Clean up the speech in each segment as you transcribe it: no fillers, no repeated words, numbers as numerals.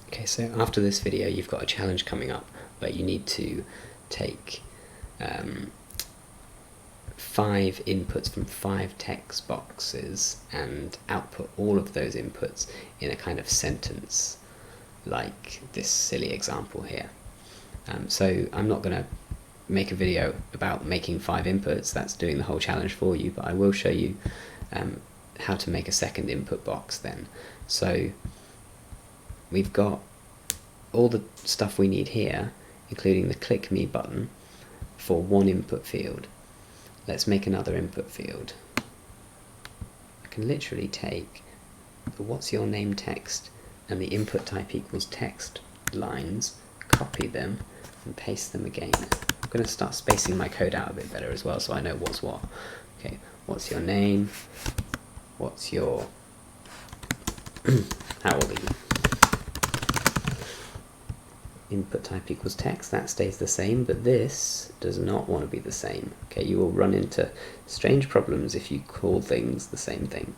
Okay, so after this video you've got a challenge coming up where you need to take 5 inputs from 5 text boxes and output all of those inputs in a kind of sentence like this silly example here. So I'm not going to make a video about making 5 inputs, that's doing the whole challenge for you, but I will show you how to make a second input box then. So we've got all the stuff we need here, including the click me button for one input field. Let's make another input field. I can literally take the what's your name text and the input type equals text lines, copy them and paste them again. I'm going to start spacing my code out a bit better as well so I know what's what. Okay, what's your name? What's your how old are you? Input type equals text, that stays the same, but this does not want to be the same. Okay, you will run into strange problems if you call things the same thing.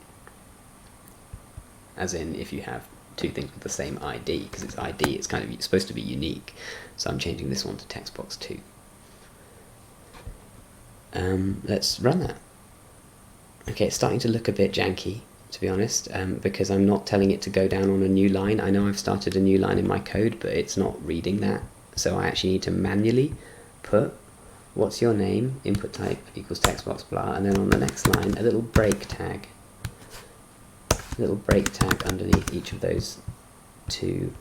As in, if you have 2 things with the same ID, because it's ID, it's kind of supposed to be unique. So I'm changing this one to textbox2. Let's run that. Okay, it's starting to look a bit janky, to be honest, because I'm not telling it to go down on a new line. I know I've started a new line in my code, but it's not reading that. So I actually need to manually put what's your name, input type equals textbox blah, and then on the next line a little break tag. A little break tag underneath each of those 2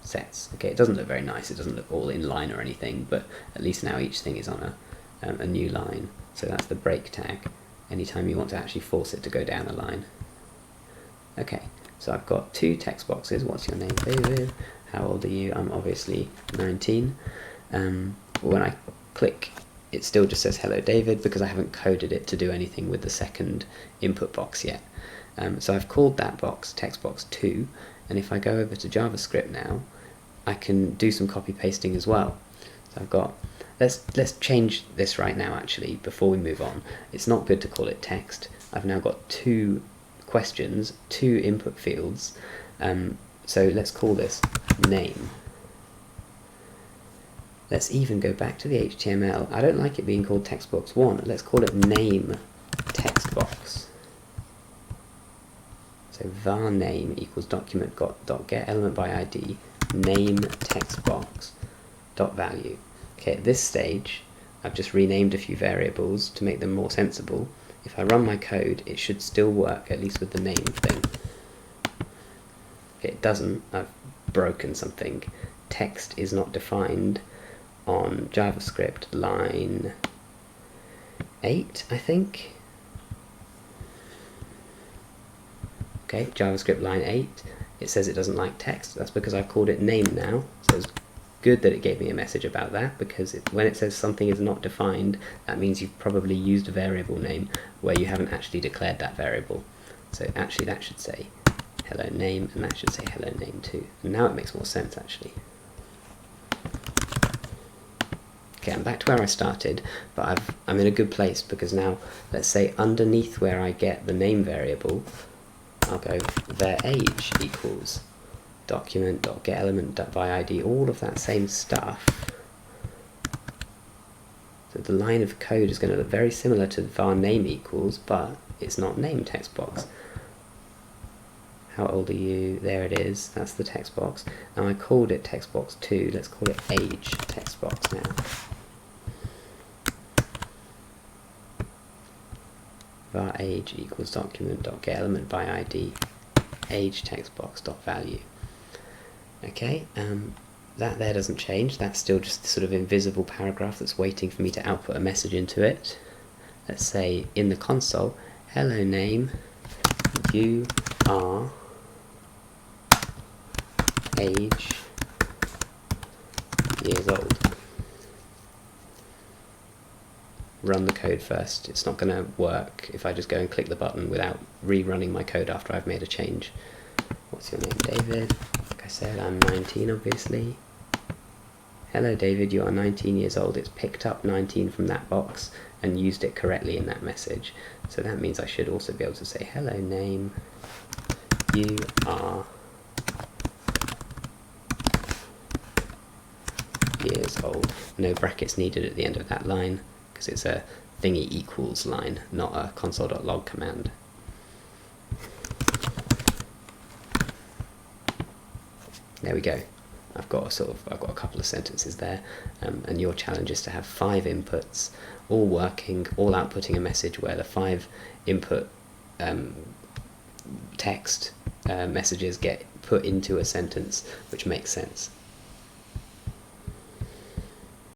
sets. Okay, it doesn't look very nice, it doesn't look all in line or anything, but at least now each thing is on a new line. So that's the break tag. Anytime you want to actually force it to go down a line. Okay, so I've got 2 text boxes. What's your name? David. How old are you? I'm obviously 19. When I click, it still just says hello David because I haven't coded it to do anything with the second input box yet. So I've called that box textbox2, and if I go over to JavaScript now, I can do some copy pasting as well. So I've got let's change this right now actually before we move on. It's not good to call it text. I've now got 2 questions, 2 input fields, so let's call this name. Let's even go back to the HTML. I don't like it being called textbox1. Let's call it name textbox. So var name equals document.get element by ID name textbox dot value. Okay, at this stage, I've just renamed a few variables to make them more sensible. If I run my code, it should still work, at least with the name thing. Okay, it doesn't. I've broken something. Text is not defined on JavaScript line 8, I think. Okay, JavaScript line 8. It says it doesn't like text. That's because I've called it name now. So it's good that it gave me a message about that, because when it says something is not defined, that means you've probably used a variable name where you haven't actually declared that variable. So actually that should say hello name, and that should say hello name too. And now it makes more sense actually. Okay, I'm back to where I started, but I'm in a good place because now let's say underneath where I get the name variable, I'll go their age equals document.getElement.byId, all of that same stuff. So the line of code is going to look very similar to var name equals, but it's not name text box. How old are you? There it is, that's the text box. Now I called it text box 2, let's call it age text box now. Var age equals document.getElement.byId age text box dot value. Okay, that there doesn't change, that's still just the sort of invisible paragraph that's waiting for me to output a message into it. Let's say in the console, hello name, you are age years old. Run the code first. It's not going to work if I just go and click the button without rerunning my code after I've made a change. What's your name? David. Like I said, I'm 19 obviously. Hello David, you are 19 years old. It's picked up 19 from that box and used it correctly in that message. So that means I should also be able to say hello name, you are is old. No brackets needed at the end of that line, because it's a thingy equals line, not a console.log command. There we go. I've got a couple of sentences there, and your challenge is to have 5 inputs, all working, all outputting a message where the 5 input text messages get put into a sentence which makes sense.